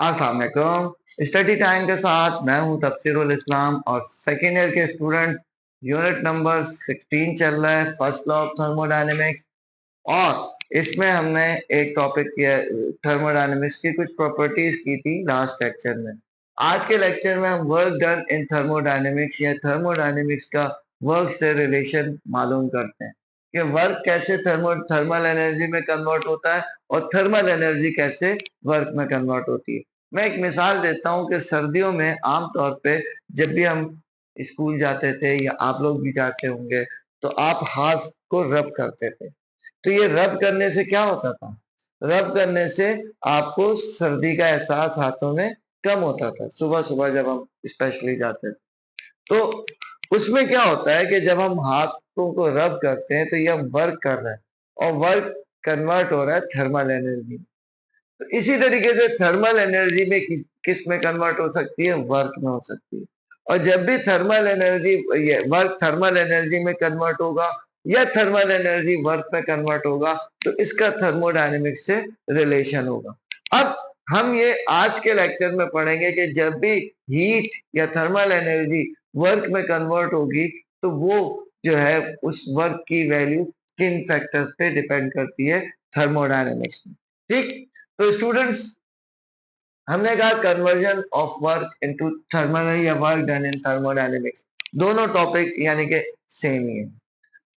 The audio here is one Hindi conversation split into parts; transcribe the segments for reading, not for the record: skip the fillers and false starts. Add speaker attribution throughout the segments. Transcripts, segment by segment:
Speaker 1: अस्सलाम वालेकुम। स्टडी टाइम के साथ मैं हूं तफसीरुल इस्लाम और सेकेंड ईयर के स्टूडेंट्स। यूनिट नंबर 16 चल रहा है, फर्स्ट लॉ ऑफ थर्मोडायनेमिक्स। और इसमें हमने एक टॉपिक किया, थर्मोडायनेमिक्स की कुछ प्रॉपर्टीज की थी लास्ट लेक्चर में। आज के लेक्चर में हम वर्क डन इन थर्मोडायनेमिक्स या थर्मोडायनेमिक्स का वर्क से रिलेशन मालूम करते हैं कि वर्क कैसे थर्मल एनर्जी में कन्वर्ट होता है और थर्मल एनर्जी कैसे वर्क में कन्वर्ट होती है। मैं एक मिसाल देता हूँ कि सर्दियों में आमतौर पे जब भी हम स्कूल जाते थे या आप लोग भी जाते होंगे तो आप हाथ को रब करते थे। तो ये रब करने से क्या होता था? रब करने से आपको सर्दी का एहसास हाथों में कम होता था, सुबह सुबह जब हम स्पेशली जाते थे। तो उसमें क्या होता है कि जब हम हाथों को रब करते हैं तो ये हम वर्क कर रहे हैं और वर्क कन्वर्ट हो रहा है थर्मल एनर्जी। तो इसी तरीके से थर्मल एनर्जी में किस में कन्वर्ट हो सकती है? वर्क में हो सकती है। और जब भी thermal energy work thermal energy में कन्वर्ट होगा या थर्मल एनर्जी वर्क में कन्वर्ट होगा तो इसका थर्मोडायनेमिक्स से रिलेशन होगा। अब हम ये आज के लेक्चर में पढ़ेंगे कि जब भी हीट या थर्मल एनर्जी वर्क में कन्वर्ट होगी तो वो जो है उस वर्क की वैल्यू किन फैक्टर्स पे डिपेंड करती है थर्मोडायनेमिक्स में। ठीक, तो स्टूडेंट्स हमने कहा conversion of work into thermal या वर्क डन इन थर्मोडायनेमिक्स, दोनों टॉपिक यानी कि सेम ही है।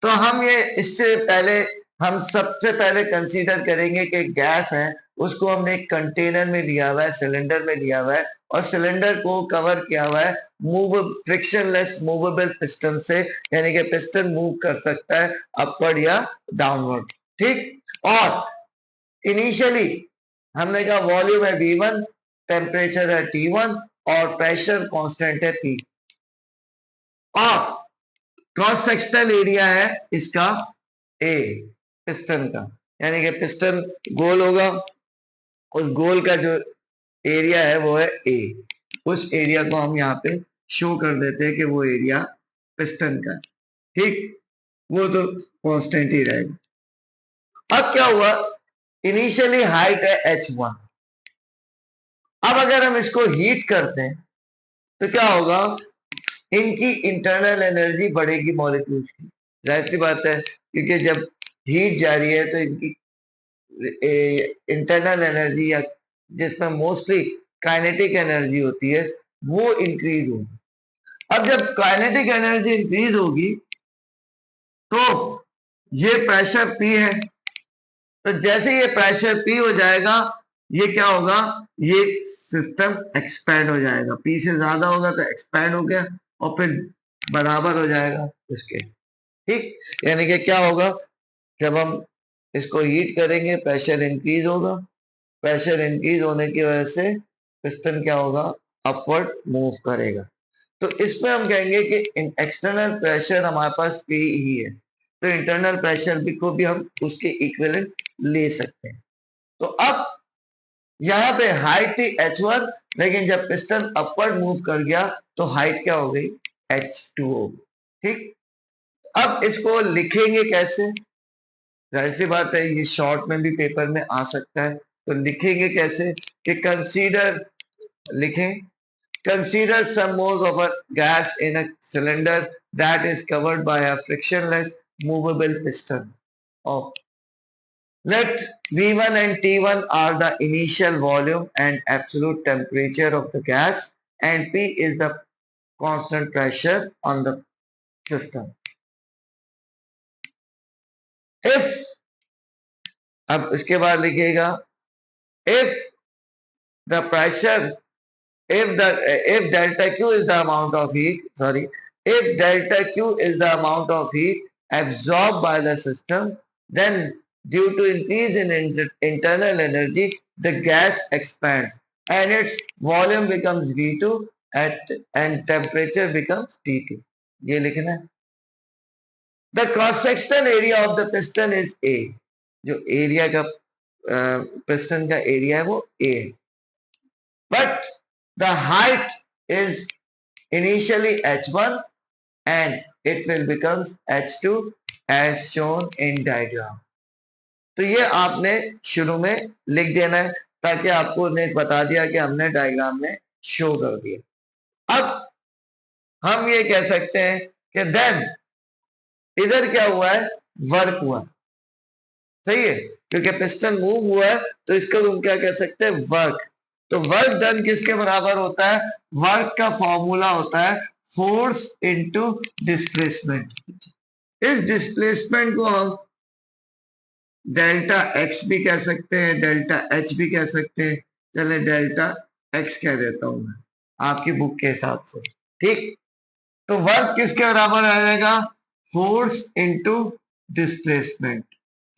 Speaker 1: तो हम ये इससे पहले हम सबसे पहले कंसीडर करेंगे कि गैस है, उसको हमने एक कंटेनर में लिया हुआ है, सिलेंडर में लिया हुआ है और सिलेंडर को कवर किया हुआ है फ्रिक्शनलेस मूवेबल पिस्टन से, यानी कि पिस्टन मूव कर सकता है अपवर्ड या डाउनवर्ड। ठीक, और इनिशियली हमने कहा वॉल्यूम है V1, टेम्परेचर है T1 और प्रेशर कांस्टेंट है P। और क्रॉस सेक्शनल एरिया है इसका A, पिस्टन का, यानी कि पिस्टन गोल होगा, उस गोल का जो एरिया है वो है A। उस एरिया को हम यहाँ पे शो कर देते हैं कि वो एरिया पिस्टन का। ठीक, वो तो कांस्टेंट ही रहेगा। अब क्या हुआ, इनिशियली हाइट है H1। अब अगर हम इसको हीट करते हैं तो क्या होगा, इनकी इंटरनल एनर्जी बढ़ेगी मॉलिक्यूल्स की। जाहिर सी बात है, क्योंकि जब हीट जा रही है तो इनकी इंटरनल एनर्जी या जिसमें मोस्टली काइनेटिक एनर्जी होती है वो इंक्रीज होगी। अब जब काइनेटिक एनर्जी इंक्रीज होगी तो ये प्रेशर P है, तो जैसे ये प्रेशर P हो जाएगा ये क्या होगा, ये सिस्टम एक्सपैंड हो जाएगा। P से ज्यादा होगा तो एक्सपैंड हो गया और फिर बराबर हो जाएगा उसके। ठीक, यानी कि क्या होगा, जब हम इसको हीट करेंगे प्रेशर इंक्रीज होगा, प्रेशर इंक्रीज होने की वजह से पिस्टन क्या होगा, अपवर्ड मूव करेगा। तो इसमें हम कहेंगे कि एक्सटर्नल प्रेशर हमारे पास P ही है, तो इंटरनल प्रेशर भी को भी हम उसके इक्विवेलेंट ले सकते हैं। तो अब यहाँ पे हाइट थी H1, लेकिन जब पिस्टन अपवर्ड मूव कर गया तो हाइट क्या हो गई, H2 हो गई। ठीक, अब इसको लिखेंगे कैसे? जाहिर सी बात है ये शॉर्ट में भी पेपर में आ सकता है, तो लिखेंगे कैसे कि कंसीडर लिखें, consider some moles of a gas in a cylinder that is covered by a frictionless movable piston of, let V1 and T1 are the initial volume and absolute temperature of the gas and P is the constant pressure on the system. If, अब इसके बाद लिखिएगा, if the pressure, if delta Q is the amount of heat, if delta Q is the amount of heat absorbed by the system, then due to increase in internal energy, the gas expands and its volume becomes V2 and temperature becomes T2. ये लिखना है। The cross sectional area of the piston is A. जो एरिया का पिस्टन का एरिया है वो A है, but the height is initially H1 and it will become H2 as shown in diagram. तो ये आपने शुरू में लिख देना है ताकि आपको ने बता दिया कि हमने डायग्राम में शो कर दिया। अब हम ये कह सकते हैं कि देन इधर क्या हुआ है, वर्क हुआ, सही है, क्योंकि पिस्टन मूव हुआ है तो इसको हम क्या कह सकते हैं, वर्क। तो वर्क डन किसके बराबर होता है, वर्क का फॉर्मूला होता है फोर्स इनटू डिस्प्लेसमेंट। इस डिस्प्लेसमेंट को हम डेल्टा एक्स भी कह सकते हैं, डेल्टा एच भी कह सकते हैं, चले डेल्टा एक्स कह देता हूं मैं आपकी बुक के हिसाब से, ठीक। तो वर्क किसके बराबर आ जाएगा, फोर्स इनटू डिस्प्लेसमेंट।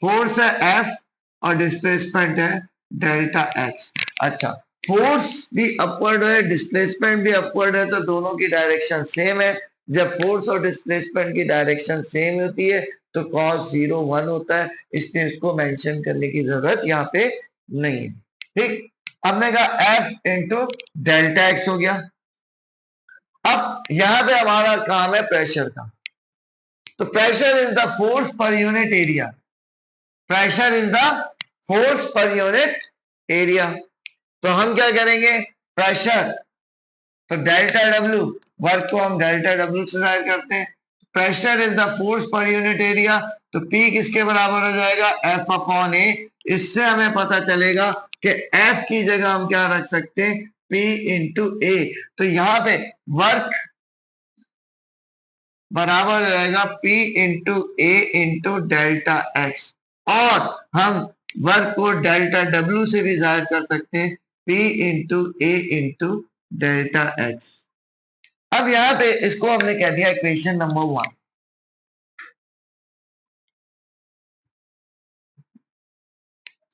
Speaker 1: फोर्स है एफ और डिस्प्लेसमेंट है डेल्टा एक्स। अच्छा, फोर्स भी अपवर्ड है, डिस्प्लेसमेंट भी अपवर्ड है, तो दोनों की डायरेक्शन सेम है। जब फोर्स और डिस्प्लेसमेंट की डायरेक्शन सेम होती है तो cos 0 1 होता है, इसलिए इसको मेंशन करने की जरूरत यहाँ पे नहीं है, ठीक। हमने कहा एफ इंटू डेल्टा एक्स हो गया। अब यहां पे हमारा काम है प्रेशर का। तो pressure is the force per unit area, pressure is the force per unit area. तो हम क्या करेंगे, प्रेशर, तो डेल्टा डब्ल्यू, वर्क को हम डेल्टा डब्ल्यू से जाहिर करते हैं। Pressure is the force per unit area, तो P किसके बराबर हो जाएगा, F अपॉन ए। इससे हमें पता चलेगा कि F की जगह हम क्या रख सकते हैं, P इंटू ए। तो यहां पे वर्क बराबर हो जाएगा P इंटू ए इंटू डेल्टा एक्स, और हम वर्क को डेल्टा डब्ल्यू से भी जाहिर कर सकते हैं, P इंटू ए इंटू डेल्टा एक्स। अब यहां पे इसको हमने कह दिया इक्वेशन नंबर 1,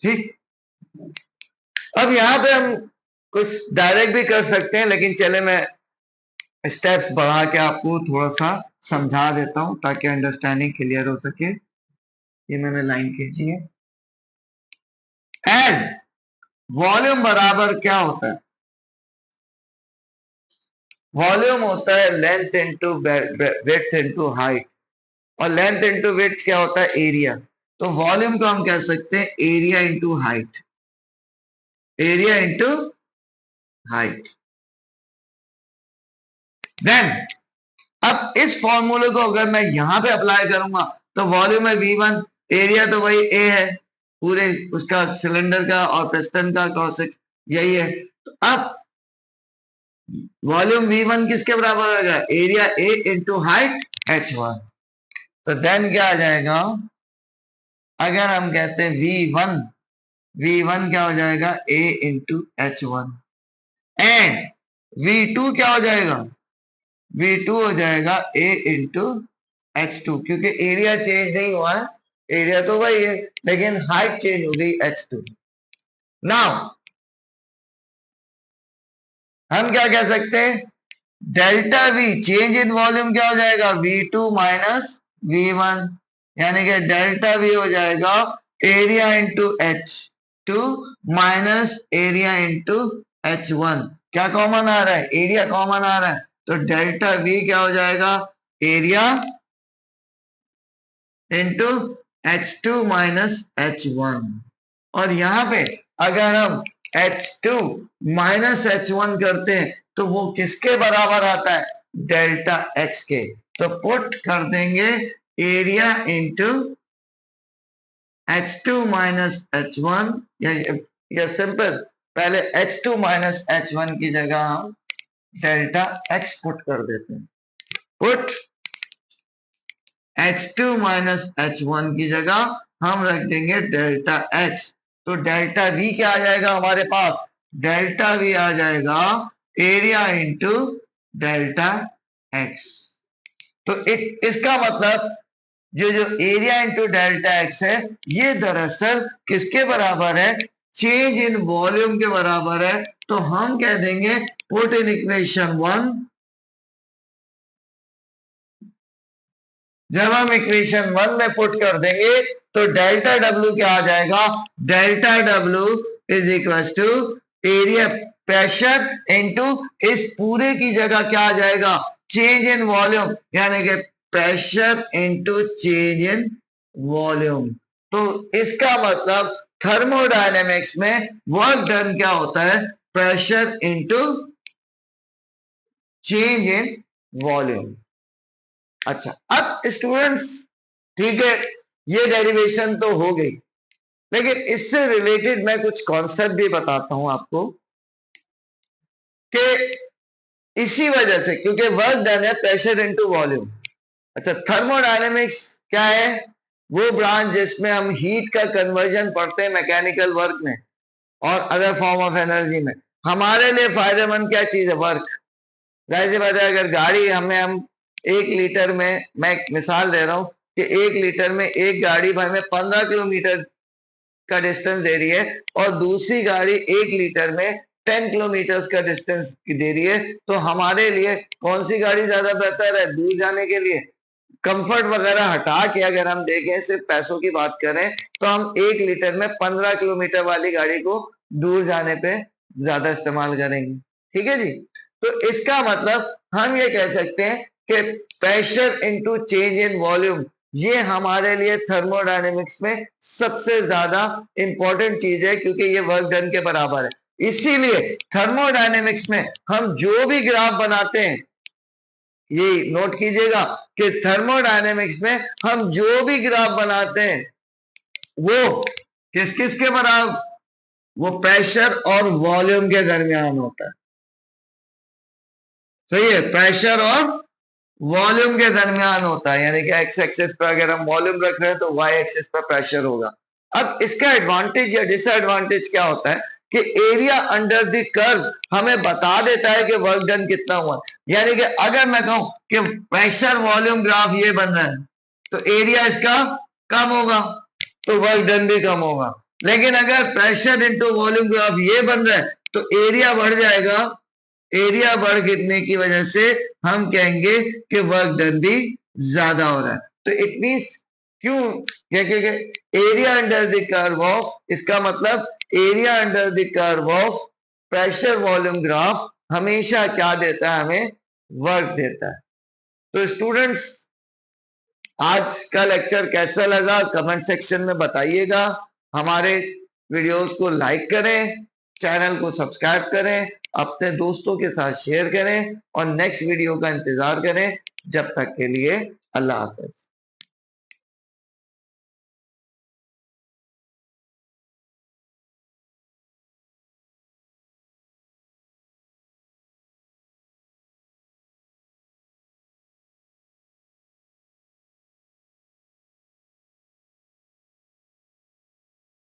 Speaker 1: ठीक। अब यहां पे हम कुछ डायरेक्ट भी कर सकते हैं, लेकिन चले मैं स्टेप्स बढ़ा के आपको थोड़ा सा समझा देता हूं ताकि अंडरस्टैंडिंग क्लियर हो सके। ये मैंने लाइन खींची है। एज वॉल्यूम बराबर क्या होता है, वॉल्यूम होता है length into width into height, और लेंथ इंटू विड्थ क्या होता है, एरिया। तो वॉल्यूम को हम कह सकते हैं area into height, area into height. Then अब इस फॉर्मूले को अगर मैं यहां पे अप्लाई करूंगा तो वॉल्यूम है V1, एरिया तो वही A है पूरे उसका सिलेंडर का और पिस्टन का क्रॉस यही है। तो अब वॉल्यूम V1 किसके बराबर होगा, area A into height H1। तो देन क्या आ जाएगा, अगर हम कहते हैं V1, V1 क्या हो जाएगा, A into H1, and V2 क्या हो जाएगा, V2 हो जाएगा A इंटू H2, क्योंकि एरिया चेंज नहीं हुआ है, एरिया तो वही है लेकिन हाइट चेंज हो गई H2। नाउ हम क्या कह सकते हैं, delta V change in volume क्या हो जाएगा, V2 माइनस V1, यानी कि डेल्टा V हो जाएगा area into H2 minus area into H1। क्या कॉमन आ रहा है, एरिया कॉमन आ रहा है, तो डेल्टा V क्या हो जाएगा, area into H2 minus H1। और यहां पे अगर हम H2 माइनस H1 करते हैं तो वो किसके बराबर आता है, डेल्टा X के। तो पुट कर देंगे area into H2 minus H1, या सिंपल पहले H2 माइनस H1 की जगह हम डेल्टा X पुट कर देते हैं। पुट H2 माइनस H1 की जगह हम रख देंगे डेल्टा X। तो डेल्टा V क्या आ जाएगा हमारे पास, डेल्टा V आ जाएगा एरिया इंटू डेल्टा X। तो इसका मतलब जो एरिया इंटू डेल्टा X है ये दरअसल किसके बराबर है, चेंज इन वॉल्यूम के बराबर है। तो हम कह देंगे पुट इन इक्वेशन 1, जब हम इक्वेशन 1 में पुट कर देंगे तो डेल्टा डब्ल्यू क्या आ जाएगा, delta W is equal to area pressure into इस पूरे की जगह क्या आ जाएगा, चेंज इन वॉल्यूम, यानी कि pressure into change in volume. तो इसका मतलब थर्मोडायनेमिक्स में वर्क डन क्या होता है, pressure into change in volume. अच्छा, अब स्टूडेंट्स ठीक है, ये डेरिवेशन तो हो गई, लेकिन इससे रिलेटेड मैं कुछ कॉन्सेप्ट भी बताता हूं आपको कि इसी वजह से, क्योंकि वर्क डन है प्रेशर इनटू वॉल्यूम। अच्छा, थर्मोडायनेमिक्स क्या है, वो ब्रांच जिसमें हम हीट का कन्वर्जन पढ़ते हैं मैकेनिकल वर्क में और अदर फॉर्म ऑफ एनर्जी में। हमारे लिए फायदेमंद क्या चीज है, वर्क। जाहिर सी बात है, अगर गाड़ी हम 1 लीटर में, मैं एक मिसाल दे रहा हूं कि 1 लीटर में एक गाड़ी हमें 15 किलोमीटर का डिस्टेंस दे रही है और दूसरी गाड़ी 1 लीटर में 10 किलोमीटर का डिस्टेंस दे रही है, तो हमारे लिए कौन सी गाड़ी ज्यादा बेहतर है दूर जाने के लिए। कंफर्ट वगैरह हटा के अगर हम देखें, सिर्फ पैसों की बात करें, तो हम 1 लीटर में 15 किलोमीटर वाली गाड़ी को दूर जाने पे ज्यादा इस्तेमाल करेंगे। ठीक है जी, तो इसका मतलब हम ये कह सकते हैं कि pressure into change in volume, ये हमारे लिए थर्मोडायनेमिक्स में सबसे ज्यादा इंपॉर्टेंट चीज है, क्योंकि ये वर्क डन के बराबर है। इसीलिए थर्मोडायनेमिक्स में हम जो भी ग्राफ बनाते हैं, ये नोट कीजिएगा कि थर्मोडायनेमिक्स में हम जो भी ग्राफ बनाते हैं वो किस किस के बराबर, वो प्रेशर और वॉल्यूम के दरमियान होता है। सही है, प्रेशर और वॉल्यूम के दरमियान होता है, यानी कि एक्स एक्सिस पर अगर हम वॉल्यूम रख रहे हैं तो वाई एक्सिस पर प्रेशर होगा। अब इसका एडवांटेज या डिसएडवांटेज क्या होता है कि एरिया अंडर द कर्व हमें बता देता है कि वर्क डन कितना हुआ। यानी कि अगर मैं कहूं कि प्रेशर वॉल्यूम ग्राफ ये बन रहा है, तो एरिया इसका कम होगा तो वर्क डन भी कम होगा। लेकिन अगर प्रेशर इंटू वॉल्यूम ग्राफ ये बन रहा है तो एरिया बढ़ जाएगा। एरिया बढ़ गिरने की वजह से हम कहेंगे कि वर्क डन भी ज्यादा हो रहा है। तो इट मींस क्यों, क्योंकि area under the curve of, इसका मतलब area under the curve of pressure volume graph हमेशा क्या देता है, हमें वर्क देता है। तो स्टूडेंट्स, आज का लेक्चर कैसा लगा कमेंट सेक्शन में बताइएगा। हमारे वीडियोस को लाइक करें, चैनल को सब्सक्राइब करें, अपने दोस्तों के साथ शेयर करें और नेक्स्ट वीडियो का इंतजार करें। जब तक के लिए अल्लाह हाफ़िज़।